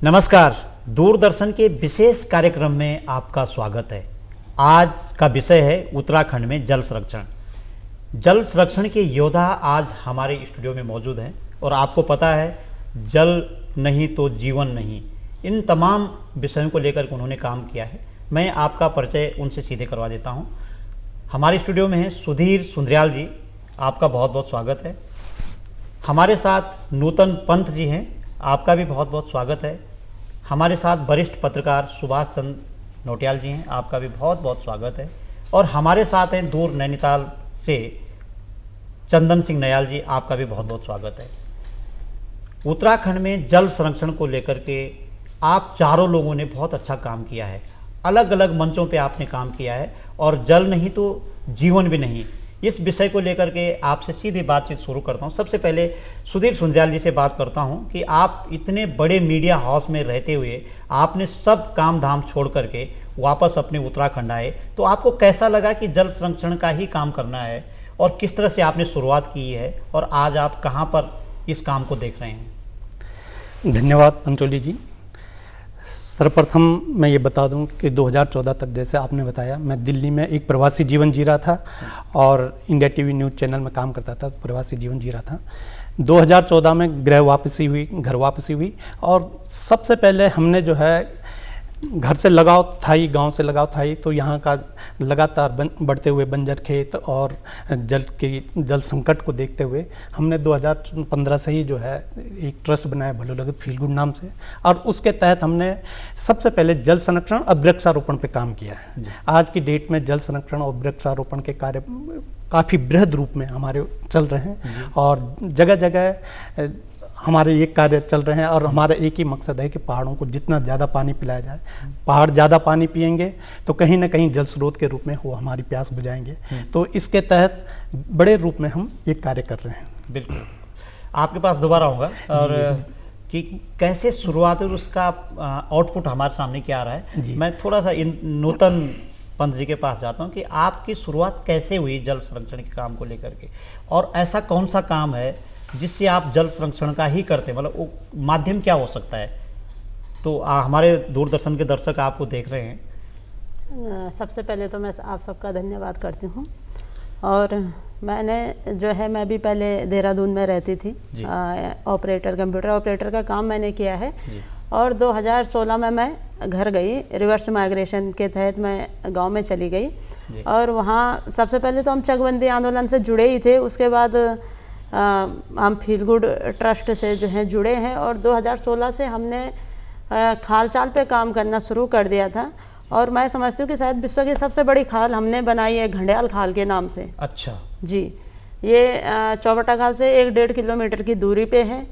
नमस्कार। दूरदर्शन के विशेष कार्यक्रम में आपका स्वागत है। आज का विषय है उत्तराखंड में जल संरक्षण। जल संरक्षण के योद्धा आज हमारे स्टूडियो में मौजूद हैं और आपको पता है जल नहीं तो जीवन नहीं, इन तमाम विषयों को लेकर उन्होंने काम किया है। मैं आपका परिचय उनसे सीधे करवा देता हूं। हमारे स्टूडियो में हैं सुधीर सुंदरियाल जी, आपका बहुत बहुत स्वागत है। हमारे साथ नूतन पंत जी हैं, आपका भी बहुत बहुत स्वागत है। हमारे साथ वरिष्ठ पत्रकार सुभाष चंद्र नौटियाल जी हैं, आपका भी बहुत बहुत स्वागत है। और हमारे साथ हैं दूर नैनीताल से चंदन सिंह नयाल जी, आपका भी बहुत बहुत स्वागत है। उत्तराखंड में जल संरक्षण को लेकर के आप चारों लोगों ने बहुत अच्छा काम किया है। अलग अलग मंचों पे आपने काम किया है और जल नहीं तो जीवन भी नहीं, इस विषय को लेकर के आपसे सीधी बातचीत शुरू करता हूं। सबसे पहले सुधीर सुंदरियाल जी से बात करता हूं कि आप इतने बड़े मीडिया हाउस में रहते हुए आपने सब काम धाम छोड़ करके वापस अपने उत्तराखंड आए, तो आपको कैसा लगा कि जल संरक्षण का ही काम करना है और किस तरह से आपने शुरुआत की है और आज आप कहां पर इस काम को देख रहे हैं? धन्यवाद पंचोली जी। सर्वप्रथम मैं ये बता दूं कि 2014 तक, जैसे आपने बताया, मैं दिल्ली में एक प्रवासी जीवन जी रहा था और इंडिया टीवी न्यूज़ चैनल में काम करता था, प्रवासी जीवन जी रहा था। 2014 में घर वापसी हुई और सबसे पहले हमने जो है घर से लगाव था ही, गांव से लगाव था ही, तो यहाँ का लगातार बढ़ते हुए बंजर खेत और जल संकट को देखते हुए हमने 2015 से ही जो है एक ट्रस्ट बनाया भलो लगत फील गुड नाम से, और उसके तहत हमने सबसे पहले जल संरक्षण और वृक्षारोपण पे काम किया है। आज की डेट में जल संरक्षण और वृक्षारोपण के कार्य काफ़ी बृहद रूप में हमारे चल रहे हैं और जगह जगह हमारे ये कार्य चल रहे हैं और हमारा एक ही मकसद है कि पहाड़ों को जितना ज़्यादा पानी पिलाया जाए। पहाड़ ज़्यादा पानी पिएंगे तो कहीं ना कहीं जल स्रोत के रूप में वो हमारी प्यास बुझाएंगे। तो इसके तहत बड़े रूप में हम ये कार्य कर रहे हैं। बिल्कुल, आपके पास दोबारा आऊँगा और कि कैसे शुरुआत और उसका आउटपुट हमारे सामने क्या आ रहा है। मैं थोड़ा सा इन नूतन पंत जी के पास जाता हूँ कि आपकी शुरुआत कैसे हुई जल संरक्षण के काम को लेकर के, और ऐसा कौन सा काम है जिससे आप जल संरक्षण का ही करते हैं, मतलब वो माध्यम क्या हो सकता है? तो हमारे दूरदर्शन के दर्शक आपको देख रहे हैं। सबसे पहले तो मैं आप सबका धन्यवाद करती हूँ। और मैंने जो है, मैं भी पहले देहरादून में रहती थी, कंप्यूटर ऑपरेटर का काम मैंने किया है। और 2016 में मैं घर गई, रिवर्स माइग्रेशन के तहत मैं गांव में चली गई और वहाँ सबसे पहले तो हम चकबंदी आंदोलन से जुड़े ही थे। उसके बाद हम फील गुड ट्रस्ट से जो है जुड़े हैं और 2016 से हमने खाल चाल पे काम करना शुरू कर दिया था। और मैं समझती हूँ कि शायद विश्व की सबसे बड़ी खाल हमने बनाई है घंडियाल खाल के नाम से। अच्छा जी, ये चौबटा खाल से 1-1.5 किलोमीटर की दूरी पे है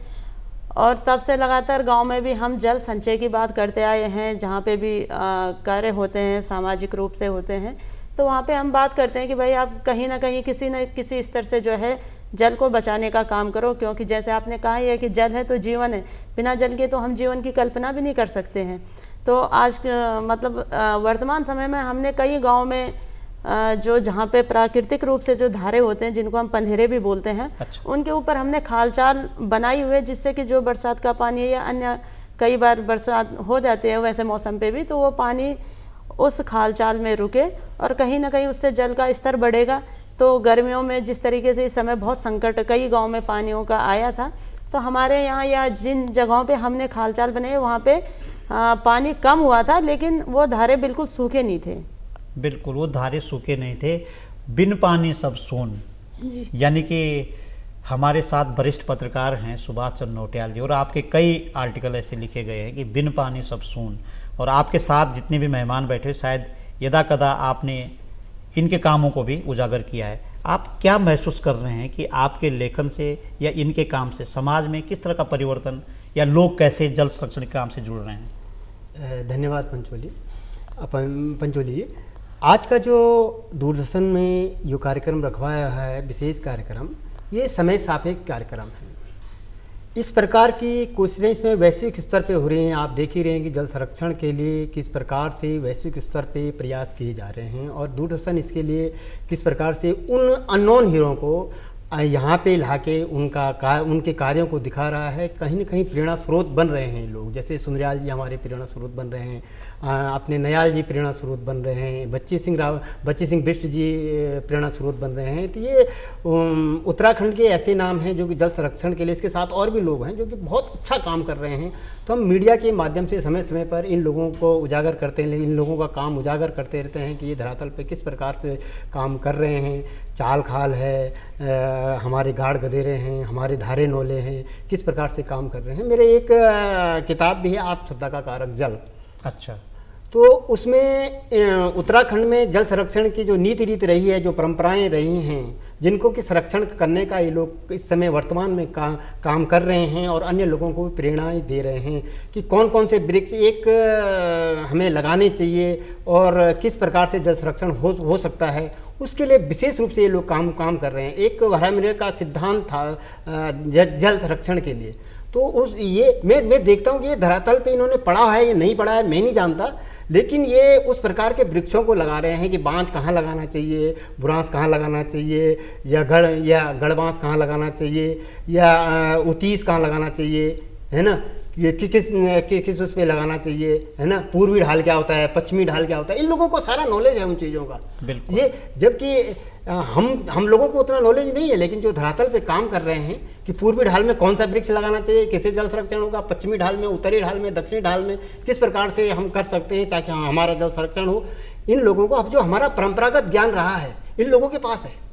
और तब से लगातार गांव में भी हम जल संचय की बात करते आए हैं। जहाँ पे भी कार्य होते हैं, सामाजिक रूप से होते हैं, तो वहाँ पे हम बात करते हैं कि भाई आप कहीं ना कहीं किसी न किसी स्तर से जो है जल को बचाने का काम करो, क्योंकि जैसे आपने कहा ही है कि जल है तो जीवन है, बिना जल के तो हम जीवन की कल्पना भी नहीं कर सकते हैं। तो आज मतलब वर्तमान समय में हमने कई गाँव में जो जहाँ पे प्राकृतिक रूप से जो धारे होते हैं, जिनको हम पंधेरे भी बोलते हैं, उनके ऊपर हमने खाल चाल बनाई हुई है, जिससे कि जो बरसात का पानी या अन्य कई बार बरसात हो जाती है वैसे मौसम पे भी, तो वो पानी उस खाल चाल में रुके और कहीं ना कहीं उससे जल का स्तर बढ़ेगा। तो गर्मियों में जिस तरीके से इस समय बहुत संकट कई गांव में पानियों का आया था, तो हमारे यहाँ या जिन जगहों पे हमने खाल चाल बनाए वहाँ पे पानी कम हुआ था, लेकिन वो धारे बिल्कुल सूखे नहीं थे। बिल्कुल, वो धारे सूखे नहीं थे, बिन पानी सब सोन। यानी कि हमारे साथ वरिष्ठ पत्रकार हैं सुभाष चंद्र नौटियाल जी और आपके कई आर्टिकल ऐसे लिखे गए हैं कि बिन पानी सब सून। और आपके साथ जितने भी मेहमान बैठे, शायद यदा कदा आपने इनके कामों को भी उजागर किया है। आप क्या महसूस कर रहे हैं कि आपके लेखन से या इनके काम से समाज में किस तरह का परिवर्तन या लोग कैसे जल संरक्षण के काम से जुड़ रहे हैं? धन्यवाद पंचोली जी। आज का जो दूरदर्शन में जो कार्यक्रम रखवाया है, विशेष कार्यक्रम, ये समय सापेक्ष कार्यक्रम है। इस प्रकार की कोशिशें इसमें वैश्विक स्तर पे हो रही हैं। आप देख ही रहे हैं कि जल संरक्षण के लिए किस प्रकार से वैश्विक स्तर पे प्रयास किए जा रहे हैं और दूरदर्शन इसके लिए किस प्रकार से उन अननोन हीरो को यहाँ पे ला के उनके कार्यों को दिखा रहा है। कहीं ना कहीं प्रेरणा स्रोत बन रहे हैं लोग, जैसे सुंदरयाल जी हमारे प्रेरणा स्रोत बन रहे हैं, अपने नयाल जी प्रेरणा स्रोत बन रहे हैं, बच्ची सिंह बिष्ट जी प्रेरणा स्रोत बन रहे हैं। तो ये उत्तराखंड के ऐसे नाम हैं जो कि जल संरक्षण के लिए, इसके साथ और भी लोग हैं जो कि बहुत अच्छा काम कर रहे हैं। तो हम मीडिया के माध्यम से समय समय पर इन लोगों को उजागर करते हैं, इन लोगों का काम उजागर करते रहते हैं कि ये धरातल पे किस प्रकार से काम कर रहे हैं। चाल खाल है, हमारे गाड़ गदेरे हैं, हमारे धारे नौले हैं, किस प्रकार से काम कर रहे हैं। मेरे एक किताब भी है, आप श्रद्धा का कारक जल। अच्छा। तो उसमें उत्तराखंड में जल संरक्षण की जो नीति रीति रही है, जो परंपराएं रही हैं, जिनको कि संरक्षण करने का ये लोग इस समय वर्तमान में काम कर रहे हैं और अन्य लोगों को भी प्रेरणाएं दे रहे हैं कि कौन कौन से वृक्ष हमें लगाने चाहिए और किस प्रकार से जल संरक्षण हो सकता है, उसके लिए विशेष रूप से ये लोग काम कर रहे हैं। एक हरामिरे का सिद्धांत था जल संरक्षण के लिए। तो मैं देखता हूँ कि ये धरातल पे इन्होंने पढ़ा है या नहीं पढ़ा है मैं नहीं जानता, लेकिन ये उस प्रकार के वृक्षों को लगा रहे हैं कि बांज कहाँ लगाना चाहिए, बुरांस कहाँ लगाना चाहिए, या गढ़बांस कहाँ लगाना चाहिए, या उतीस कहाँ लगाना चाहिए, है ना, ये किस उस पे लगाना चाहिए, है ना, पूर्वी ढाल क्या होता है, पश्चिमी ढाल क्या होता है। इन लोगों को सारा नॉलेज है उन चीज़ों का। ये जबकि हम लोगों को उतना नॉलेज नहीं है, लेकिन जो धरातल पे काम कर रहे हैं कि पूर्वी ढाल में कौन सा वृक्ष लगाना चाहिए, कैसे जल संरक्षण होगा, पश्चिमी ढाल में, उत्तरी ढाल में, दक्षिणी ढाल में किस प्रकार से हम कर सकते हैं ताकि हमारा जल संरक्षण हो। इन लोगों को अब जो हमारा परंपरागत ज्ञान रहा है इन लोगों के पास है।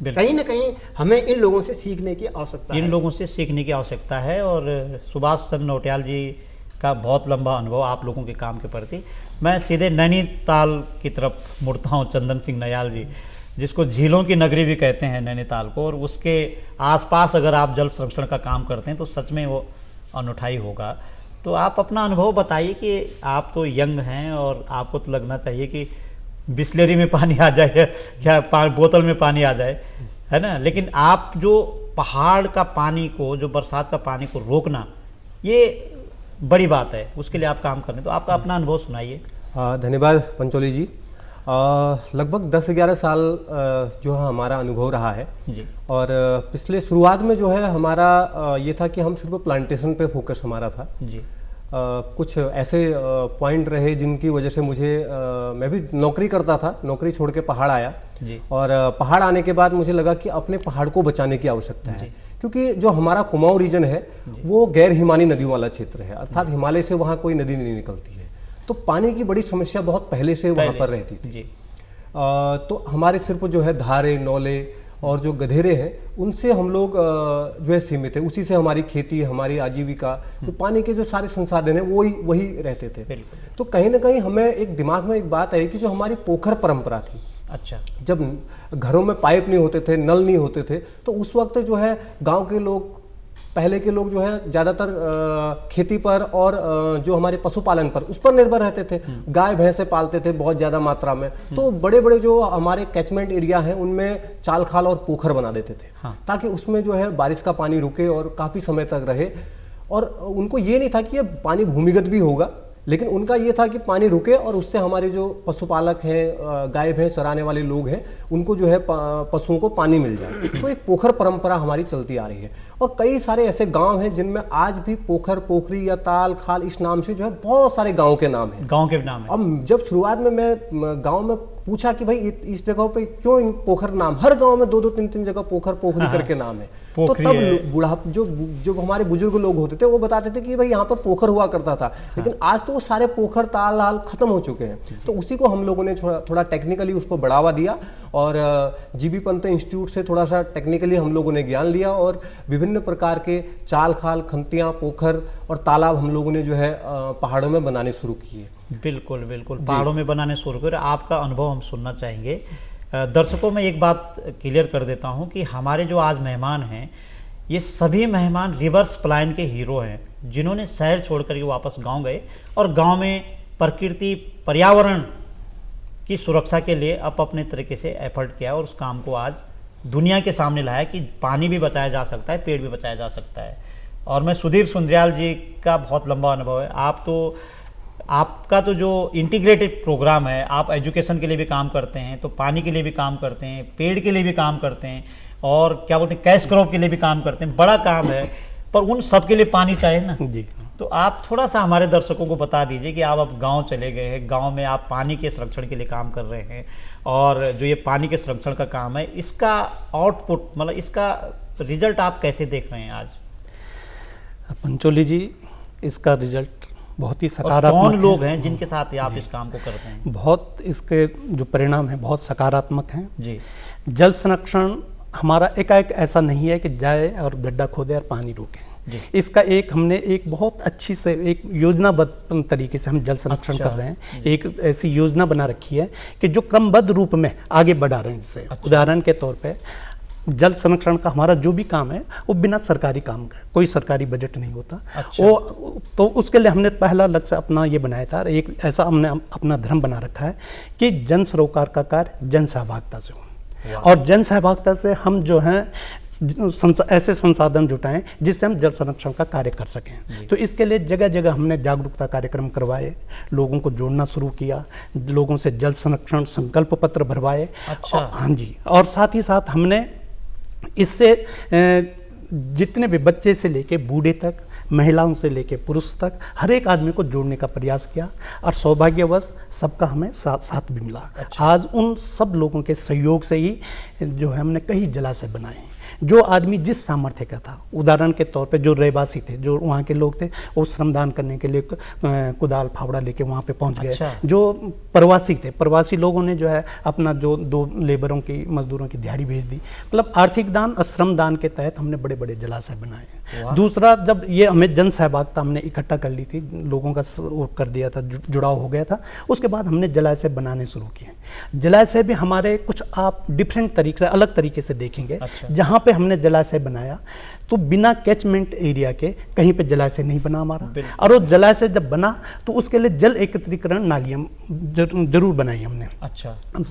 कहीं ना कहीं हमें इन लोगों से सीखने की आवश्यकता है। इन लोगों से सीखने की आवश्यकता है। और सुभाष चंद्र नौटियाल जी का बहुत लंबा अनुभव आप लोगों के काम के प्रति। मैं सीधे नैनीताल की तरफ मुड़ता हूँ। चंदन सिंह नयाल जी, जिसको झीलों की नगरी भी कहते हैं नैनीताल को, और उसके आसपास अगर आप जल संरक्षण का काम करते हैं तो सच में वो अनूठा ही होगा। तो आप अपना अनुभव बताइए कि आप तो यंग हैं और आपको तो लगना चाहिए कि बिस्लेरी में पानी आ जाए क्या बोतल में पानी आ जाए, है ना, लेकिन आप जो पहाड़ का पानी को, जो बरसात का पानी को रोकना, ये बड़ी बात है, उसके लिए आप काम कर रहे हैं। तो आपका अपना अनुभव सुनाइए। धन्यवाद पंचोली जी। लगभग 10-11 साल जो है हमारा अनुभव रहा है जी। और पिछले शुरुआत में जो है हमारा ये था कि हम सिर्फ प्लांटेशन पे फोकस हमारा था जी। कुछ ऐसे पॉइंट रहे जिनकी वजह से मुझे मैं भी नौकरी करता था, नौकरी छोड़ के पहाड़ आया जी। और पहाड़ आने के बाद मुझे लगा कि अपने पहाड़ को बचाने की आवश्यकता है, क्योंकि जो हमारा कुमाऊं रीजन है वो गैर हिमानी नदियों वाला क्षेत्र है, अर्थात हिमालय से वहाँ कोई नदी नहीं निकलती है। तो पानी की बड़ी समस्या बहुत पहले से वहाँ पर रहती थी। तो हमारे सिर्फ जो है धारे, नौले और जो गधेरे हैं उनसे हम लोग जो है सीमित है, उसी से हमारी खेती, हमारी आजीविका, तो पानी के जो सारे संसाधन हैं वही रहते थे। तो कहीं ना कहीं हमें एक दिमाग में एक बात आई कि जो हमारी पोखर परंपरा थी, अच्छा, जब घरों में पाइप नहीं होते थे, नल नहीं होते थे, तो उस वक्त जो है गांव के लोग, पहले के लोग जो है ज़्यादातर खेती पर और जो हमारे पशुपालन पर, उस पर निर्भर रहते थे। गाय भैंसे पालते थे बहुत ज़्यादा मात्रा में। तो बड़े बड़े जो हमारे कैचमेंट एरिया हैं उनमें चाल खाल और पोखर बना देते थे, ताकि उसमें जो है बारिश का पानी रुके और काफ़ी समय तक रहे। और उनको ये नहीं था कि ये पानी भूमिगत भी होगा, लेकिन उनका ये था कि पानी रुके और उससे हमारे जो पशुपालक हैं, गाय भैंस चराने वाले लोग हैं, उनको जो है पशुओं को पानी मिल जाए। तो एक पोखर परंपरा हमारी चलती आ रही है और कई सारे ऐसे गांव हैं जिनमें आज भी पोखर, पोखरी या ताल, खाल इस नाम से जो है बहुत सारे गांव के नाम हैं। गांव के नाम है। अब जब शुरुआत में मैं गांव में पूछा कि भाई इस जगह पे क्यों इन पोखर नाम, हर गांव में 2-2, 3-3 जगह पोखर, पोखरी करके नाम है। तो तब बुढ़ा जो हमारे बुजुर्ग लोग होते थे वो बताते थे कि भाई यहाँ पर पोखर हुआ करता था, लेकिन आज तो वो सारे पोखर, ताल हाल खत्म हो चुके हैं। तो उसी को हम लोगों ने थोड़ा टेक्निकली उसको बढ़ावा दिया और जीबी पंत इंस्टीट्यूट से थोड़ा सा टेक्निकली हम लोगों ने ज्ञान लिया और विभिन्न प्रकार के चाल खाल, खंतियाँ, पोखर और तालाब हम लोगों ने जो है पहाड़ों में बनाने शुरू किए। बिल्कुल बिल्कुल, पहाड़ों में बनाने शुरू कर। आपका अनुभव हम सुनना चाहेंगे। दर्शकों में एक बात क्लियर कर देता हूं कि हमारे जो आज मेहमान हैं, ये सभी मेहमान रिवर्स पलायन के हीरो हैं, जिन्होंने शहर छोड़ कर के वापस गांव गए और गांव में प्रकृति, पर्यावरण की सुरक्षा के लिए अपने तरीके से एफर्ट किया और उस काम को आज दुनिया के सामने लाया कि पानी भी बचाया जा सकता है, पेड़ भी बचाया जा सकता है। और मैं सुधीर सुंदरयाल जी का बहुत लंबा अनुभव है। आपका तो जो इंटीग्रेटेड प्रोग्राम है, आप एजुकेशन के लिए भी काम करते हैं, तो पानी के लिए भी काम करते हैं, पेड़ के लिए भी काम करते हैं और क्या बोलते हैं कैश क्रॉप के लिए भी काम करते हैं, बड़ा काम है, पर उन सब के लिए पानी चाहिए ना। जी। तो आप थोड़ा सा हमारे दर्शकों को बता दीजिए कि आप अब गांव चले गए हैं, गांव में आप पानी के संरक्षण के लिए काम कर रहे हैं, और जो ये पानी के संरक्षण का काम है इसका आउटपुट, मतलब इसका रिजल्ट आप कैसे देख रहे हैं आज? पंचोली जी, इसका रिजल्ट बहुत ही और सकारात्मक कौन है। लोग हैं जिनके साथ आप इस काम को करते हैं? बहुत इसके जो परिणाम हैं बहुत सकारात्मक हैं जी। जल संरक्षण हमारा एकाएक ऐसा नहीं है कि जाए और गड्ढा खोदे और पानी रोके। जी। इसका हमने एक बहुत अच्छी से एक योजनाबद्ध तरीके से हम जल संरक्षण कर रहे हैं। एक ऐसी योजना बना रखी है कि जो क्रमबद्ध रूप में आगे बढ़ा रहे हैं इससे। उदाहरण के तौर पे जल संरक्षण का हमारा जो भी काम है वो बिना सरकारी काम का, कोई सरकारी बजट नहीं होता। वो तो उसके लिए हमने पहला लक्ष्य अपना ये बनाया था, एक ऐसा हमने अपना धर्म बना रखा है कि जन सरोकार का कार्य जन सहभागिता से हो, और जन सहभागिता से हम जो हैं ऐसे संसाधन जुटाएं जिससे हम जल संरक्षण का कार्य कर सकें। तो इसके लिए जगह जगह हमने जागरूकता कार्यक्रम करवाए, लोगों को जोड़ना शुरू किया, लोगों से जल संरक्षण संकल्प पत्र भरवाए। हाँ जी, और साथ ही साथ हमने इससे जितने भी बच्चे से लेके बूढ़े तक, महिलाओं से लेके पुरुष तक, हर एक आदमी को जोड़ने का प्रयास किया, और सौभाग्यवश सबका हमें साथ भी मिला। आज उन सब लोगों के सहयोग से ही जो है हमने कई जलाशय बनाए। जो आदमी जिस सामर्थ्य का था, उदाहरण के तौर पे जो रहवासी थे, जो वहाँ के लोग थे, वो श्रमदान करने के लिए कुदाल फावड़ा लेके वहाँ पे पहुँच गए। जो प्रवासी थे, प्रवासी लोगों ने जो है अपना जो 2 लेबरों की, मजदूरों की दिहाड़ी भेज दी। मतलब आर्थिक दान और श्रम दान के तहत हमने बड़े बड़े जलाशय बनाए। दूसरा, जब ये हमें जन सहभागिता हमने इकट्ठा कर ली थी, लोगों का वो कर दिया था, जुड़ाव हो गया था, उसके बाद हमने जलाशय बनाने शुरू किए। जलाशय भी हमारे कुछ आप डिफरेंट तरीके से, अलग तरीके से देखेंगे। जहाँ पे हमने जलाशय बनाया तो बिना कैचमेंट एरिया के कहीं पे जलाशय नहीं बना हमारा, और वो जलाशय जब बना तो उसके लिए जल एकत्रीकरण नालियाँ जरूर बनाई हमने।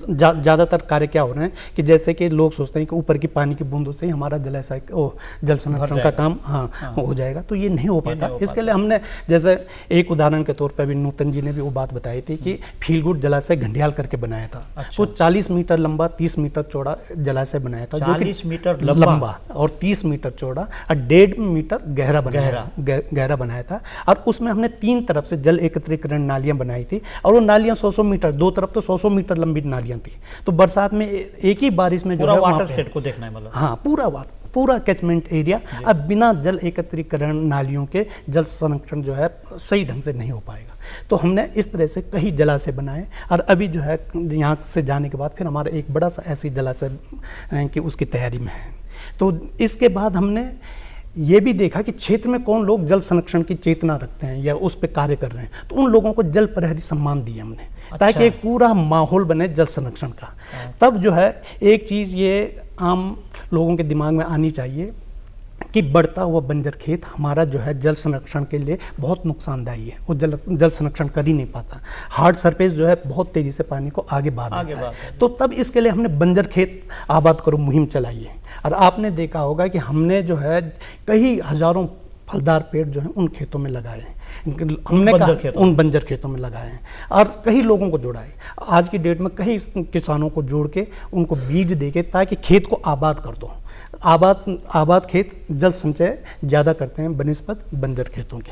ज़्यादातर कार्य क्या हो रहे हैं कि जैसे कि लोग सोचते हैं कि ऊपर की पानी की बूंदों से ही हमारा जलाशय जल संरक्षण का काम हो जाएगा, तो ये नहीं हो पाता। इसके लिए हमने, जैसे एक उदाहरण के तौर पर अभी नूतन जी ने भी वो बात बताई थी कि फील गुड जलाशय घंडियाल करके बनाया था। तो 40 मीटर लंबा, 30 मीटर चौड़ा जलाशय बनाया था, 40 मीटर लंबा और 30 मीटर चौड़ा और 1.5 मीटर गहरा बनाया था। और उसमें हमने 3 तरफ से जल एकत्रीकरण नालियां बनाई थी, और वो नालियां 100 मीटर, 2 तरफ तो 100 मीटर लंबी नालियां थी। तो बरसात में एक ही बारिश में जो है वाटर शेड को देखना है, मतलब हाँ, पूरा कैचमेंट एरिया। अब बिना जल एकत्रीकरण नालियों के जल संरक्षण जो है सही ढंग से नहीं हो पाएगा। तो हमने इस तरह से कई जलाशय बनाए, और अभी जो है यहाँ से जाने के बाद फिर हमारा एक बड़ा सा ऐसी जलाशय कि उसकी तैयारी में है। तो इसके बाद हमने ये भी देखा कि क्षेत्र में कौन लोग जल संरक्षण की चेतना रखते हैं या उस पर कार्य कर रहे हैं, तो उन लोगों को जल प्रहरी सम्मान दिए हमने, ताकि एक पूरा माहौल बने जल संरक्षण का। तब जो है एक चीज़ ये आम लोगों के दिमाग में आनी चाहिए कि बढ़ता हुआ बंजर खेत हमारा जो है जल संरक्षण के लिए बहुत नुकसानदायी है। वो जल संरक्षण कर ही नहीं पाता। हार्ड सरफेस जो है बहुत तेज़ी से पानी को आगे बढ़ा देता है। तो तब इसके लिए हमने बंजर खेत आबाद करो मुहिम चलाई है, और आपने देखा होगा कि हमने जो है कई हज़ारों फलदार पेड़ जो हैं उन खेतों में लगाए हैं। हमने कहा उन बंजर खेतों में लगाए हैं, और कई लोगों को जोड़ा है। आज की डेट में कई किसानों को जोड़ के उनको बीज दे के, ताकि खेत को आबाद कर दो। आबाद खेत जल संचय ज़्यादा करते हैं बनिस्बत बंजर खेतों के।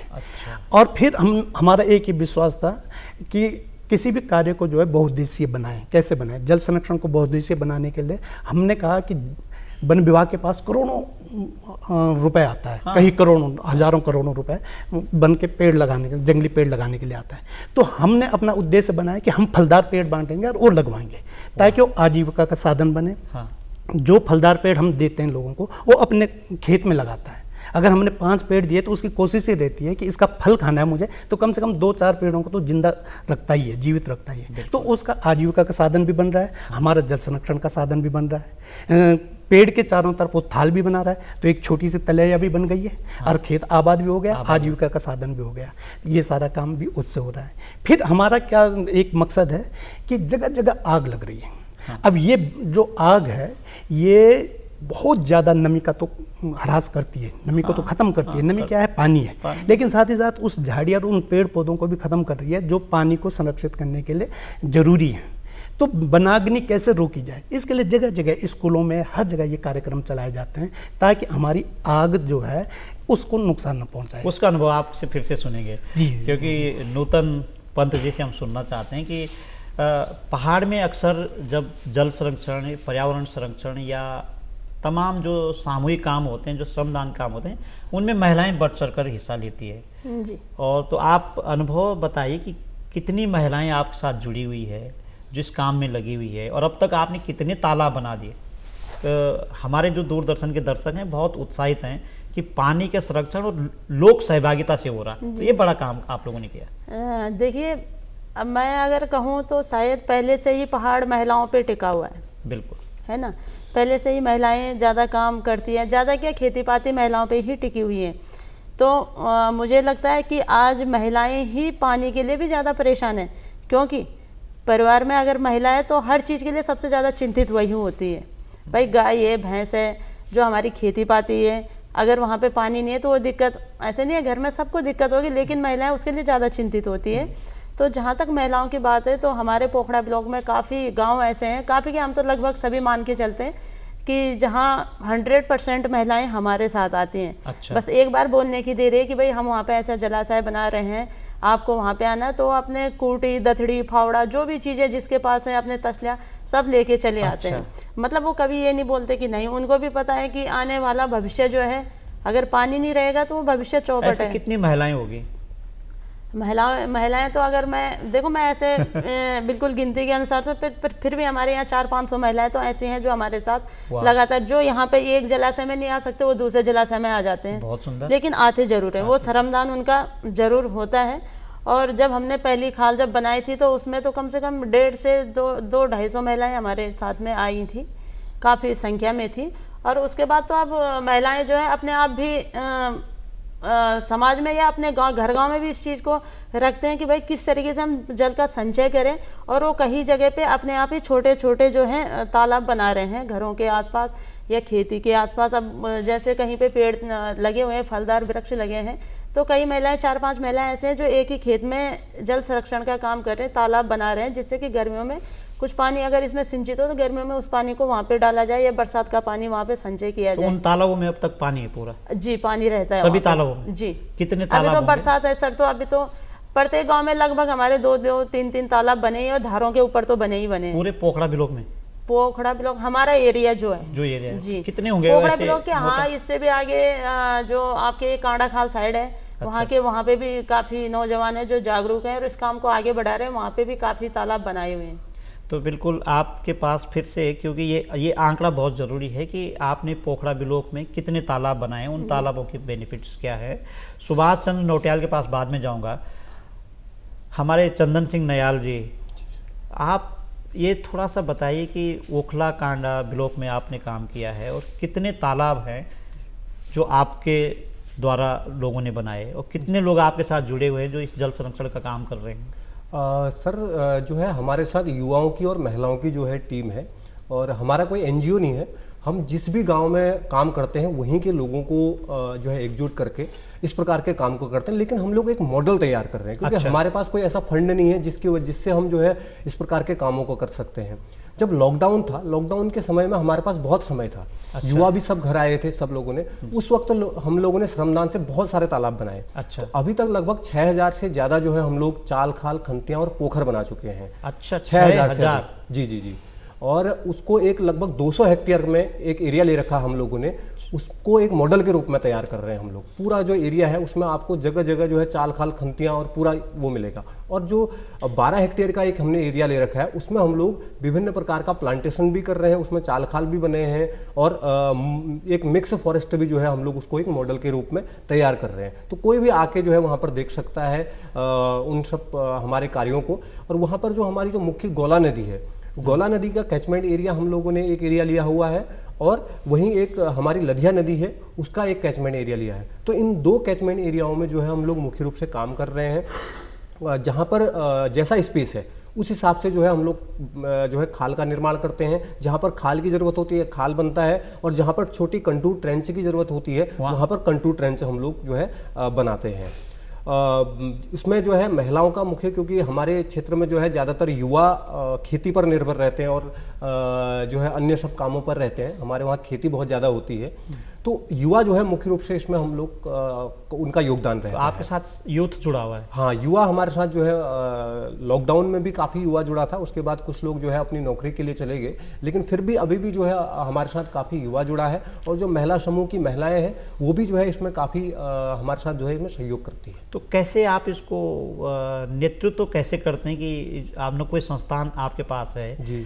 और फिर हमारा एक ही विश्वास था कि किसी भी कार्य को जो है बहुउद्देशीय बनाएं। कैसे बनाएं? जल संरक्षण को बहुउद्देशीय बनाने के लिए हमने कहा कि वन विभाग के पास करोड़ों रुपए आता है, कई करोड़ों, हजारों करोड़ों रुपए वन के पेड़ लगाने के, जंगली पेड़ लगाने के लिए आता है। तो हमने अपना उद्देश्य बनाया कि हम फलदार पेड़ बांटेंगे और वो लगवाएंगे, ताकि वो आजीविका का साधन बने। जो फलदार पेड़ हम देते हैं लोगों को, वो अपने खेत में लगाता है। अगर हमने 5 पेड़ दिए तो उसकी कोशिश ये रहती है कि इसका फल खाना है मुझे, तो कम से कम 2-4 पेड़ों को तो जिंदा रखता ही है, जीवित रखता ही है। तो उसका आजीविका का साधन भी बन रहा है, हमारा जल संरक्षण का साधन भी बन रहा है। पेड़ के चारों तरफ वो थाल भी बना रहा है, तो एक छोटी सी तलैया भी बन गई है, और खेत आबाद भी हो गया, आजीविका का साधन भी हो गया। ये सारा काम भी उससे हो रहा है। फिर हमारा क्या एक मकसद है कि जगह जगह आग लग रही है। अब ये जो आग है ये बहुत ज़्यादा नमी का तो ह्रास करती है, नमी को तो ख़त्म करती है। नमी क्या है? पानी है। लेकिन साथ ही साथ उस झाड़ी और उन पेड़ पौधों को भी ख़त्म कर रही है जो पानी को संरक्षित करने के लिए ज़रूरी है। तो वनाग्नि कैसे रोकी जाए, इसके लिए जगह जगह स्कूलों में हर जगह ये कार्यक्रम चलाए जाते हैं ताकि हमारी आग जो है उसको नुकसान न पहुंचाए। उसका अनुभव आपसे फिर से सुनेंगे जी। क्योंकि नूतन पंत जी से हम सुनना चाहते हैं कि पहाड़ में अक्सर जब जल संरक्षण, पर्यावरण संरक्षण या तमाम जो सामूहिक काम होते हैं, जो श्रमदान काम होते हैं, उनमें महिलाएं बढ़ चढ़ कर हिस्सा लेती है। जी। और तो आप अनुभव बताइए कि कितनी महिलाएं आपके साथ जुड़ी हुई है, जिस काम में लगी हुई है, और अब तक आपने कितने तालाब बना दिए। हमारे जो दूरदर्शन के दर्शक हैं बहुत उत्साहित हैं कि पानी के संरक्षण और लोक सहभागिता से हो रहा, तो ये बड़ा काम आप लोगों ने किया। देखिए, अब मैं अगर कहूँ तो शायद पहले से ही पहाड़ महिलाओं पे टिका हुआ है। बिल्कुल, है ना, पहले से ही महिलाएं ज़्यादा काम करती हैं, ज़्यादा क्या खेती पाती महिलाओं पे ही टिकी हुई हैं। तो मुझे लगता है कि आज महिलाएं ही पानी के लिए भी ज़्यादा परेशान हैं, क्योंकि परिवार में अगर महिला है तो हर चीज़ के लिए सबसे ज़्यादा चिंतित वही होती है। भाई गाय है, भैंस है, जो हमारी खेती पाती है, अगर वहाँ पे पानी नहीं है तो वो दिक्कत, ऐसे नहीं है घर में सबको दिक्कत होगी, लेकिन महिलाएं उसके लिए ज़्यादा चिंतित होती है। तो जहाँ तक महिलाओं की बात है तो हमारे पोखड़ा ब्लॉक में काफ़ी गांव ऐसे हैं, काफ़ी कि हम तो लगभग सभी मान के चलते हैं कि जहाँ 100% महिलाएं हमारे साथ आती हैं। अच्छा। बस एक बार बोलने की देर है कि भाई हम वहाँ पे ऐसा जलाशय बना रहे हैं, आपको वहाँ पे आना है, तो अपने कूटी, दथड़ी, फावड़ा, जो भी चीज़ें जिसके पास है, अपने तसलियाँ सब लेके चले आते हैं। मतलब वो कभी ये नहीं बोलते कि नहीं, उनको भी पता है कि आने वाला भविष्य जो है, अगर पानी नहीं रहेगा तो वो भविष्य चौपट ऐसे है। कितनी महिलाएं होगी? महिलाएं तो अगर मैं देखो, मैं ऐसे बिल्कुल गिनती के अनुसार तो फिर भी हमारे यहाँ 400-500 महिलाएं तो ऐसी हैं जो हमारे साथ लगातार, जो यहाँ पे एक जलाशय में नहीं आ सकते वो दूसरे जलाशय में आ जाते हैं। बहुत सुंदर। लेकिन आते जरूर हैं, वो श्रमदान उनका जरूर होता है। और जब हमने पहली खाल जब बनाई थी तो उसमें तो कम से कम 150 से 200-250 महिलाएं हमारे साथ में आई थी, काफ़ी संख्या में थी। और उसके बाद तो अब महिलाएं जो है अपने आप भी समाज में या अपने घर गांव में भी इस चीज़ को रखते हैं कि भाई किस तरीके से हम जल का संचय करें। और वो कई जगह पे अपने आप ही छोटे छोटे जो हैं तालाब बना रहे हैं घरों के आसपास या खेती के आसपास। अब जैसे कहीं पे पेड़ लगे हुए हैं, फलदार वृक्ष लगे हैं, तो कई महिलाएं, 4-5 महिलाएं ऐसे हैं जो एक ही खेत में जल संरक्षण का काम कर रहे हैं, तालाब बना रहे हैं, जिससे कि गर्मियों में कुछ पानी अगर इसमें सिंचित हो तो गर्मियों में उस पानी को वहाँ पे डाला जाए या बरसात का पानी वहाँ पे संचय किया जाए। तो उन तालाबों में अब तक पानी है पूरा? जी, पानी रहता है सभी वहाँ पे। तालाबों में? जी। कितने तालाब अभी तो होंगे? बरसात है सर, तो अभी तो प्रत्येक गांव में लगभग हमारे 2-3 तालाब बने ही, और धारों के ऊपर तो बने ही बने हैं। पूरे पोखड़ा ब्लॉक में? पोखड़ा ब्लॉक हमारा एरिया जो है, जो एरिया है, जी, कितने होंगे पोखड़ा वैसे? ब्लॉक के, हाँ, इससे भी आगे जो आपके कांडा खाल साइड है, वहाँ पे भी काफ़ी नौजवान है जो जागरूक हैं और इस काम को आगे बढ़ा रहे हैं। वहाँ पे भी काफ़ी तालाब बनाए हुए हैं। तो बिल्कुल आपके पास फिर से, क्योंकि ये आंकड़ा बहुत ज़रूरी है कि आपने पोखड़ा ब्लॉक में कितने तालाब बनाए, उन तालाबों के बेनिफिट्स क्या है। सुभाष चंद्र नौटियाल के पास बाद में जाऊंगा। हमारे चंदन सिंह नयाल जी, आप ये थोड़ा सा बताइए कि ओखला कांडा ब्लॉक में आपने काम किया है और कितने तालाब हैं जो आपके द्वारा लोगों ने बनाए, और कितने लोग आपके साथ जुड़े हुए हैं जो इस जल संरक्षण का काम कर रहे हैं? सर जो है हमारे साथ युवाओं की और महिलाओं की जो है टीम है, और हमारा कोई एनजीओ नहीं है। हम जिस भी गांव में काम करते हैं वहीं के लोगों को जो है एकजुट करके इस प्रकार के काम को करते हैं। लेकिन हम लोग एक मॉडल तैयार कर रहे हैं, क्योंकि हमारे पास कोई ऐसा फंड नहीं है जिससे हम जो है इस प्रकार के कामों को कर सकते हैं। जब लॉकडाउन था, लॉकडाउन के समय में हमारे पास बहुत समय था। युवा भी सब घर आए थे, सब लोगों ने उस वक्त हम लोगों ने श्रमदान से बहुत सारे तालाब बनाए। अच्छा। तो अभी तक लगभग 6000 से ज्यादा जो है हम लोग चाल खाल, खंतियां और पोखर बना चुके हैं। अच्छा, 6000? जी जी जी। और उसको एक लगभग 200 हेक्टेयर में एक एरिया ले रखा हम लोगों ने, उसको एक मॉडल के रूप में तैयार कर रहे हैं हम लोग। पूरा जो एरिया है उसमें आपको जगह जगह जो है चाल खाल, खंतियाँ और पूरा वो मिलेगा। और जो 12 हेक्टेयर का एक हमने एरिया ले रखा है उसमें हम लोग विभिन्न प्रकार का प्लांटेशन भी कर रहे हैं, उसमें चाल खाल भी बने हैं, और एक मिक्स फॉरेस्ट भी जो है हम लोग उसको एक मॉडल के रूप में तैयार कर रहे हैं। तो कोई भी आके जो है वहाँ पर देख सकता है उन सब हमारे कार्यों को। और वहाँ पर जो हमारी जो मुख्य गौला नदी है, गौला नदी का कैचमेंट एरिया हम लोगों ने एक एरिया लिया हुआ है, और वहीं एक हमारी लधिया नदी है उसका एक कैचमेंट एरिया लिया है। तो इन 2 कैचमेंट एरियाओं में जो है हम लोग मुख्य रूप से काम कर रहे हैं। जहाँ पर जैसा स्पेस है उस हिसाब से जो है हम लोग जो है खाल का निर्माण करते हैं। जहाँ पर खाल की ज़रूरत होती है खाल बनता है, और जहाँ पर छोटी कंटूर ट्रेंच की ज़रूरत होती है वहाँ पर कंटूर ट्रेंच हम लोग जो है बनाते हैं। इसमें जो है महिलाओं का मुख्य, क्योंकि हमारे क्षेत्र में जो है ज़्यादातर युवा खेती पर निर्भर रहते हैं और जो है अन्य सब कामों पर रहते हैं। हमारे वहाँ खेती बहुत ज़्यादा होती है, तो युवा जो है मुख्य रूप से इसमें हम लोग उनका योगदान रहता है। आपके साथ यूथ जुड़ा हुआ है? हाँ, युवा हमारे साथ जो है लॉकडाउन में भी काफ़ी युवा जुड़ा था। उसके बाद कुछ लोग जो है अपनी नौकरी के लिए चले गए, लेकिन फिर भी अभी भी जो है हमारे साथ काफ़ी युवा जुड़ा है। और जो महिला समूह की महिलाएं हैं वो भी जो है इसमें काफ़ी हमारे साथ जो है इसमें सहयोग करती है। तो कैसे आप इसको नेतृत्व तो कैसे करते हैं कि आपने कोई संस्थान आपके पास है जी,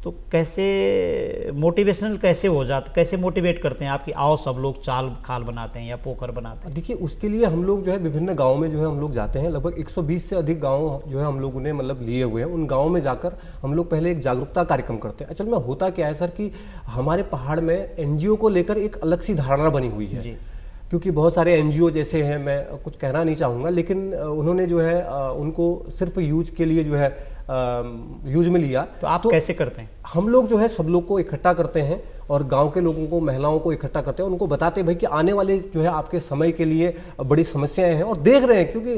तो कैसे मोटिवेशनल कैसे हो जाता, कैसे मोटिवेट करते हैं आपकी आओ सब लोग चाल खाल बनाते हैं या पोकर बनाते हैं? देखिए, उसके लिए हम लोग जो है विभिन्न गाँव में जो है हम लोग जाते हैं। लगभग 120 से अधिक गाँव जो है हम लोगों ने मतलब लिए हुए हैं। उन गाँव में जाकर हम लोग पहले एक जागरूकता कार्यक्रम करते हैं। असल में होता क्या है सर कि हमारे पहाड़ में एनजीओ को लेकर एक अलग सी धारणा बनी हुई है। क्योंकि बहुत सारे एनजीओ जैसे हैं, मैं कुछ कहना नहीं चाहूँगा, लेकिन उन्होंने जो है उनको सिर्फ यूज के लिए जो है यूज में लिया। तो आप कैसे करते हैं? हम लोग जो है सब लोग को इकट्ठा करते हैं और गांव के लोगों को, महिलाओं को इकट्ठा करते हैं। उनको बताते हैं भाई कि आने वाले जो है आपके समय के लिए बड़ी समस्याएं हैं और देख रहे हैं। क्योंकि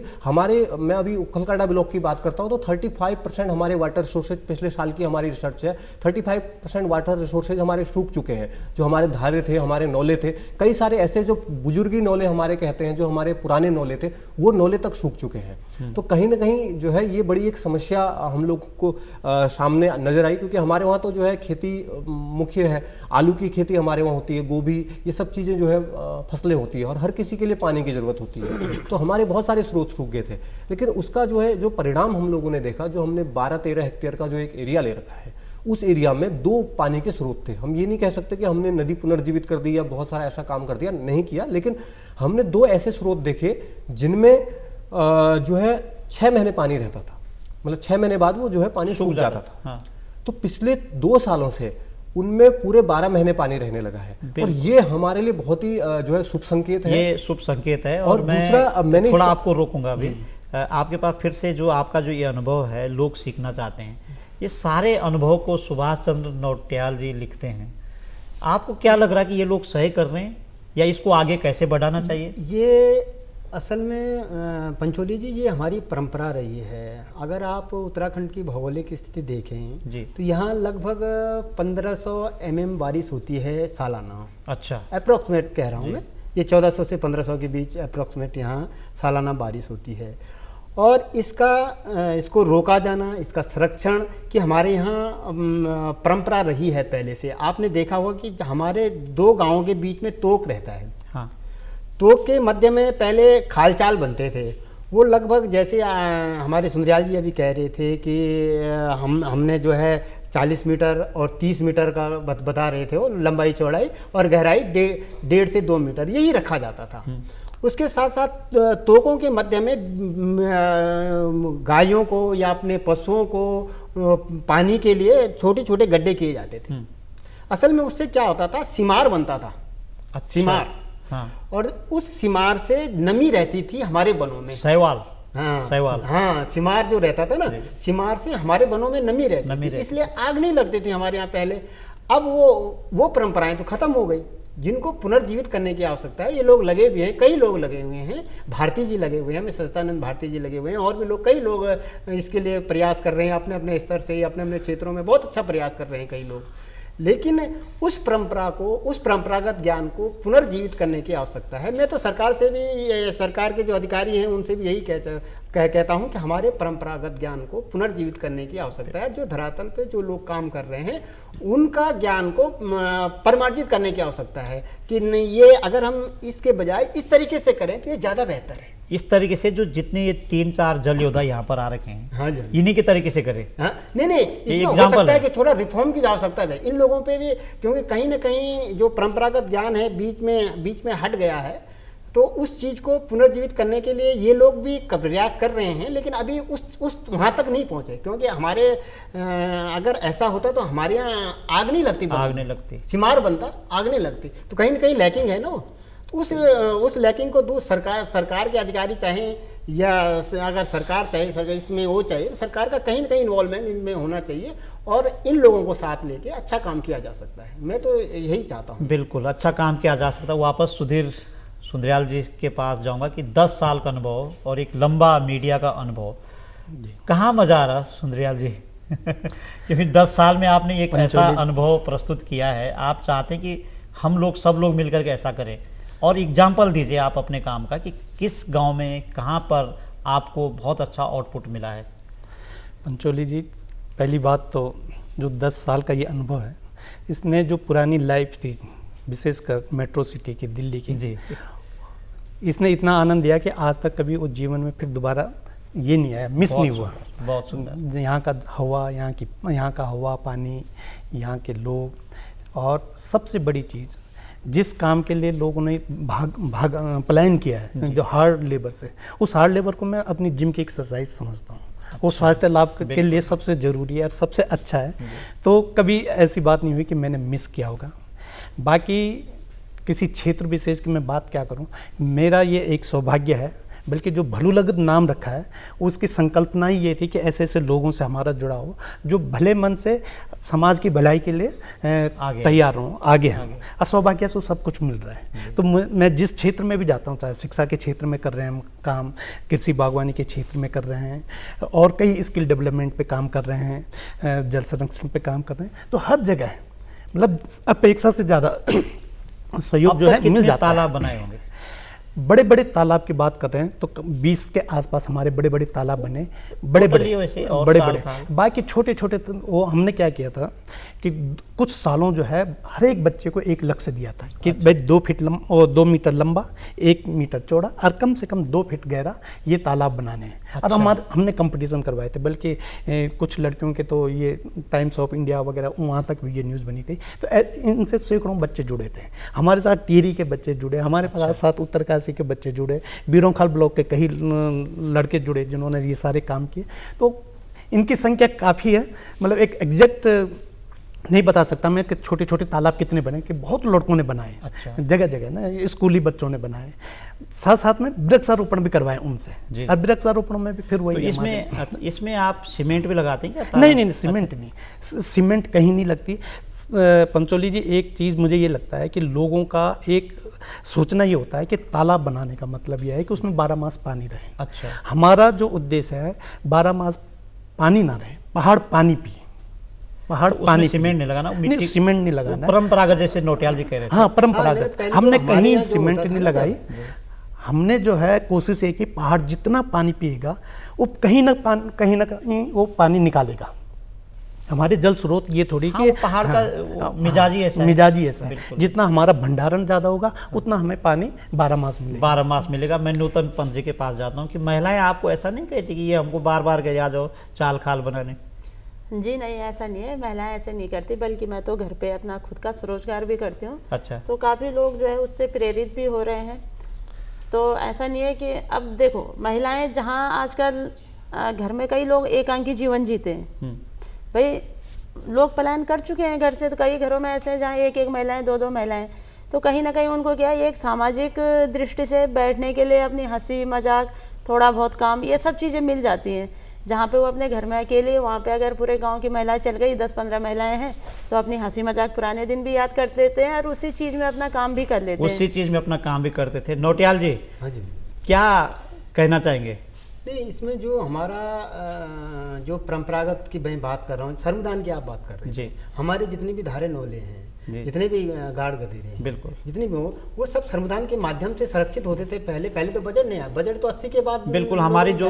मैं अभी उखलकाडा ब्लॉक की बात करता हूं तो 35% हमारे वाटर रिसोर्सेज, पिछले साल की हमारी रिसर्च है, 35% वाटर रिसोर्सेज हमारे सूख चुके हैं। जो हमारे धारे थे, हमारे नौले थे, कई सारे ऐसे जो बुजुर्गी नौले हमारे कहते हैं, जो हमारे पुराने नौले थे, वो नौले तक सूख चुके हैं। तो कहीं ना कहीं जो है ये बड़ी एक समस्या हम लोग को सामने नजर आई। क्योंकि हमारे वहाँ तो जो है खेती मुख्य है, आलू की खेती हमारे वहाँ होती है, गोभी, ये सब चीज़ें जो है फसलें होती है और हर किसी के लिए पानी की ज़रूरत होती है। तो हमारे बहुत सारे स्रोत सूख गए थे, लेकिन उसका जो है जो परिणाम हम लोगों ने देखा, जो हमने 12-13 हेक्टेयर का जो एक एरिया ले रखा है, उस एरिया में 2 पानी के स्रोत थे। हम ये नहीं कह सकते कि हमने नदी पुनर्जीवित कर दी या बहुत सारा ऐसा काम कर दिया, नहीं किया, लेकिन हमने 2 ऐसे स्रोत देखे जिनमें जो है 6 महीने पानी रहता था। मतलब 6 महीने बाद वो जो है पानी सूख जाता था। हाँ। तो पिछले 2 सालों से उनमें पूरे 12 महीने पानी रहने लगा है और ये हमारे लिए बहुत ही जो है शुभ संकेत है। ये शुभ संकेत है। और दूसरा, मैंने थोड़ा आपको रोकूंगा अभी। आपके पास फिर से जो आपका जो ये अनुभव है, लोग सीखना चाहते हैं। ये सारे अनुभव को सुभाष चंद्र नौटियाल जी लिखते हैं। आपको क्या लग रहा है कि ये लोग सही कर रहे हैं या इसको आगे कैसे बढ़ाना चाहिए? ये असल में पंचोली जी, ये हमारी परंपरा रही है। अगर आप उत्तराखंड की भौगोलिक स्थिति देखें जी, तो यहाँ लगभग 1500 mm बारिश होती है सालाना। अच्छा, अप्रॉक्सीमेट कह रहा हूँ मैं, ये 1400 से 1500 के बीच अप्रॉक्सीमेट यहाँ सालाना बारिश होती है। और इसको रोका जाना, इसका संरक्षण कि हमारे यहाँ परंपरा रही है पहले से। आपने देखा होगा कि हमारे 2 गाँवों के बीच में तोक रहता है। हाँ, तोक के मध्य में पहले खालचाल बनते थे। वो लगभग जैसे हमारे सुंदरयाल जी अभी कह रहे थे कि हमने जो है 40 मीटर और 30 मीटर का बता रहे थे, वो लंबाई चौड़ाई और गहराई 1.5 से 2 मीटर यही रखा जाता था। उसके साथ साथ तोकों के मध्य में गायों को या अपने पशुओं को पानी के लिए छोटे छोटे गड्ढे किए जाते थे। असल में उससे क्या होता था, सीमार बनता था। अच्छा, सीमार, हाँ, और उस सीमार से नमी रहती थी हमारे वनों में। शैवाल, हाँ, शैवाल, हाँ, सीमार जो रहता था ना, सीमार से हमारे वनों में नमी रहती थी, इसलिए आग नहीं लगती थी हमारे यहाँ पहले। अब वो परंपराएं तो खत्म हो गई, जिनको पुनर्जीवित करने की आवश्यकता है। ये लोग लगे भी हैं, कई लोग लगे हुए हैं। भारती जी लगे हुए हैं, मिस सच्चिदानंद भारती जी लगे हुए हैं, और भी लोग, कई लोग इसके लिए प्रयास कर रहे हैं अपने अपने स्तर से, अपने अपने क्षेत्रों में बहुत अच्छा प्रयास कर रहे हैं कई लोग। लेकिन उस परंपरा को, उस परंपरागत ज्ञान को पुनर्जीवित करने की आवश्यकता है। मैं तो सरकार से भी, सरकार के जो अधिकारी हैं उनसे भी यही कहता हूं कि हमारे परंपरागत ज्ञान को पुनर्जीवित करने की आवश्यकता है। जो धरातल पे जो लोग काम कर रहे हैं उनका ज्ञान को परिमार्जित करने की आवश्यकता है कि नहीं, ये अगर हम इसके बजाय इस तरीके से करें तो ये ज़्यादा बेहतर है। इस तरीके से जो जितने ये 3-4 जल योद्धा यहाँ पर आ रखे हैं, हाँ जी, इन्हीं के तरीके से करें। हाँ, नहीं, इसमें हो सकता है कि थोड़ा रिफॉर्म की आवश्यकता है इन लोगों पे भी, क्योंकि कहीं ना कहीं जो परंपरागत ज्ञान है बीच में हट गया है। तो उस चीज़ को पुनर्जीवित करने के लिए ये लोग भी प्रयास कर रहे हैं, लेकिन अभी उस वहाँ तक नहीं पहुँचे। क्योंकि हमारे अगर ऐसा होता तो हमारे यहाँ आग नहीं लगती, सीमार बनता, आग नहीं लगती। तो कहीं ना कहीं लैकिंग है ना। उस लैकिंग को दूर सरकार के अधिकारी चाहें या अगर सरकार चाहे, इसमें वो चाहे, सरकार का कहीं ना कहीं इन्वॉल्वमेंट इनमें होना चाहिए और इन लोगों को साथ लेके अच्छा काम किया जा सकता है। मैं तो यही चाहता हूँ। बिल्कुल अच्छा काम किया जा सकता है। वापस सुधीर सुंदरयाल जी के पास जाऊंगा कि 10 साल का अनुभव और एक लंबा मीडिया का अनुभव, कहाँ मज़ा आ रहा सुंदरयाल जी? क्योंकि 10 साल में आपने एक ऐसा अनुभव प्रस्तुत किया है, आप चाहते हैं कि हम लोग सब लोग मिलकर के ऐसा करें, और एग्जाम्पल दीजिए आप अपने काम का कि किस गांव में कहाँ पर आपको बहुत अच्छा आउटपुट मिला है। पंचोली जी, पहली बात तो जो 10 साल का ये अनुभव है, इसने जो पुरानी लाइफ थी, विशेषकर मेट्रो सिटी की, दिल्ली की जी, इसने इतना आनंद दिया कि आज तक कभी वो जीवन में फिर दोबारा ये नहीं आया, मिस नहीं हुआ। बहुत सुंदर। यहाँ का हवा, यहाँ का हवा पानी, यहाँ के लोग, और सबसे बड़ी चीज़, जिस काम के लिए लोगों ने प्लान किया है, जो हार्ड लेबर से, उस हार्ड लेबर को मैं अपनी जिम की एक्सरसाइज समझता हूँ। वो स्वास्थ्य लाभ के लिए सबसे ज़रूरी है और सबसे अच्छा है। तो कभी ऐसी बात नहीं हुई कि मैंने मिस किया होगा। बाकी किसी क्षेत्र विशेष की मैं बात क्या करूं, मेरा ये एक सौभाग्य है, बल्कि जो भलूलगत नाम रखा है उसकी संकल्पना ही ये थी कि ऐसे ऐसे लोगों से हमारा जुड़ा हो जो भले मन से समाज की भलाई के लिए तैयार हों, आगे हैं, और सौभाग्य से सब कुछ मिल रहा है। तो मैं जिस क्षेत्र में भी जाता हूँ, चाहे शिक्षा के क्षेत्र में कर रहे हैं हम काम, कृषि बागवानी के क्षेत्र में कर रहे हैं, और कई स्किल डेवलपमेंट पे काम कर रहे हैं, जल संरक्षण पे काम कर रहे हैं, तो हर जगह मतलब अपेक्षा से ज़्यादा सहयोग जो है मिल जाता है। तालाब बनाए होंगे, बड़े बड़े तालाब की बात कर रहे हैं तो 20 के आसपास हमारे बड़े बड़े तालाब बने, बड़े बड़े। बाकी छोटे छोटे वो हमने क्या किया था कि कुछ सालों जो है हर एक बच्चे को एक लक्ष्य दिया था कि भाई 2 मीटर लंबा, 1 मीटर चौड़ा और कम से कम 2 फीट गहरा ये तालाब बनाने हैं। और हमने कंपटीशन करवाए थे, बल्कि कुछ लड़कियों के तो ये टाइम्स ऑफ इंडिया वगैरह वहाँ तक भी ये न्यूज़ बनी थी। तो इनसे सैकड़ों बच्चे जुड़े थे, हमारे साथ टिहरी के बच्चे जुड़े, हमारे साथ उत्तरकाशी के बच्चे जुड़े, बीरोंखाल ब्लॉक के कई लड़के जुड़े जिन्होंने ये सारे काम किए। तो इनकी संख्या काफ़ी है, मतलब एक एग्जैक्ट नहीं बता सकता मैं कि छोटे छोटे तालाब कितने बने, कि बहुत लड़कों ने बनाए। अच्छा। जगह जगह ना स्कूली बच्चों ने बनाए, साथ साथ में वृक्षारोपण भी करवाए उनसे। और वृक्षारोपण में भी फिर वही तो इसमें आप सीमेंट भी लगाते हैं क्या? नहीं, सीमेंट नहीं, सीमेंट कहीं नहीं लगती। पंचोली जी, एक चीज़ मुझे ये लगता है कि लोगों का एक सोचना ये होता है कि तालाब बनाने का मतलब यह है कि उसमें 12 मास पानी रहे। अच्छा। हमारा जो उद्देश्य है 12 मास पानी ना रहे, पहाड़ पानी पिए, पहाड़ तो पानी। सीमेंट नहीं लगाना, नहीं, सीमेंट नहीं लगाना, परंपरागत जैसे नोटियाल जी कह रहे थे। हाँ, परंपरागत। हमने कहीं सीमेंट नहीं लगाई। हमने जो है कोशिश है कि पहाड़ जितना पानी पिएगा वो कहीं ना कहीं वो पानी निकालेगा। हमारे जल स्रोत ये थोड़ी कि पहाड़ का मिजाजी ऐसा है। जितना हमारा भंडारण ज़्यादा होगा उतना हमें पानी 12 मास मिलेगा। 12 मास मिलेगा। मैं नूतन पंत जी के पास जाता हूँ कि महिलाएं आपको ऐसा नहीं कहती कि ये हमको बार बार के आ जाओ चाल खाल बनाने? जी नहीं, ऐसा नहीं है, महिलाएं ऐसे नहीं करती, बल्कि मैं तो घर पे अपना खुद का स्वरोजगार भी करती हूँ। अच्छा। तो काफ़ी लोग जो है उससे प्रेरित भी हो रहे हैं। तो ऐसा नहीं है कि अब देखो महिलाएं जहाँ आजकल घर में कई लोग एकांकी जीवन जीते हैं, भाई लोग प्लान कर चुके हैं घर से, तो कई घरों में ऐसे हैं जहाँ एक महिलाएं, 2 महिलाएं, तो कहीं ना कहीं उनको क्या है, एक सामाजिक दृष्टि से बैठने के लिए अपनी हंसी मजाक, थोड़ा बहुत काम, ये सब चीज़ें मिल जाती हैं। जहाँ पे वो अपने घर में अकेले, वहाँ पे अगर पूरे गांव की महिलाएं चल गई, 10-15 महिलाएं हैं, तो अपनी हंसी मजाक पुराने दिन भी याद कर लेते हैं और उसी चीज़ में अपना काम भी कर लेते हैं। उसी चीज़ में अपना काम भी करते थे। नोटियाल जी, हाँ जी, क्या कहना चाहेंगे? नहीं, इसमें जो हमारा जो परंपरागत की मैं बात कर रहा हूँ, सर्वदान की आप बात कर रहे हैं जी। हमारे जितने भी धारे नौले हैं, जितने भी गाड़ गधेरे हैं, बिल्कुल जितने भी वो सब श्रमदान के माध्यम से संरक्षित होते थे। पहले तो बजट नहीं आया, बजट तो 80 के बाद। बिल्कुल, हमारी जो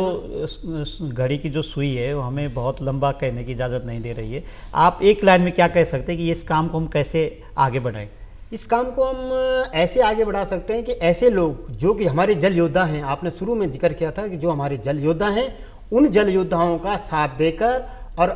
घड़ी की जो सुई है वो हमें बहुत लंबा कहने की इजाज़त नहीं दे रही है। आप एक लाइन में क्या कह सकते हैं कि इस काम को हम कैसे आगे बढ़ाएं? इस काम को हम ऐसे आगे बढ़ा सकते हैं कि ऐसे लोग जो कि हमारे जल योद्धा हैं, आपने शुरू में जिक्र किया था कि जो हमारे जल योद्धा हैं, उन जल योद्धाओं का साथ देकर और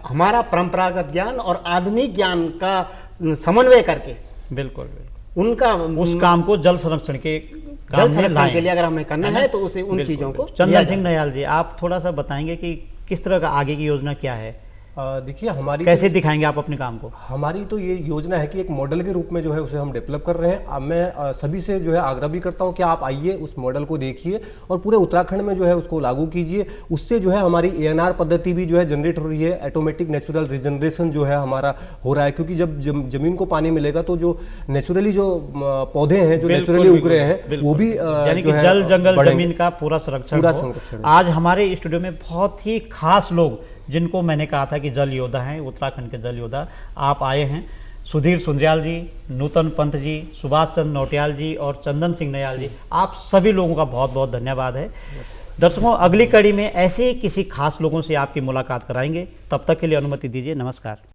हमारा परंपरागत ज्ञान और आधुनिक ज्ञान का समन्वय करके, बिल्कुल उनका उस काम को जल संरक्षण के लिए अगर हमें करना है तो उसे उन चीज़ों को। चंदन सिंह नयाल जी, आप थोड़ा सा बताएंगे कि किस तरह का आगे की योजना क्या है देखिए हमारी कैसे दिखाएंगे आप अपने काम को? हमारी तो ये योजना है कि एक मॉडल के रूप में जो है उसे हम डेवलप कर रहे हैं। अब मैं सभी से जो है आग्रह भी करता हूँ कि आप आइए, उस मॉडल को देखिए और पूरे उत्तराखंड में जो है उसको लागू कीजिए। उससे जो है हमारी ANR पद्धति भी जो है जनरेट हो रही है, ऑटोमेटिक नेचुरल रिजनरेशन जो है हमारा हो रहा है। क्योंकि जब जमीन को पानी मिलेगा तो जो नेचुरली जो पौधे हैं जो नेचुरली उग रहे हैं वो भी यानी कि जल जंगल जमीन का पूरा संरक्षण हो। आज हमारे स्टूडियो में बहुत ही खास लोग, जिनको मैंने कहा था कि जल योद्धा हैं, उत्तराखंड के जल योद्धा, आप आए हैं। सुधीर सुंदरियाल जी, नूतन पंत जी, सुभाष चंद्र नौटियाल जी और चंदन सिंह नयाल जी, आप सभी लोगों का बहुत बहुत धन्यवाद है। दर्शकों, अगली कड़ी में ऐसे ही किसी खास लोगों से आपकी मुलाकात कराएंगे। तब तक के लिए अनुमति दीजिए। नमस्कार।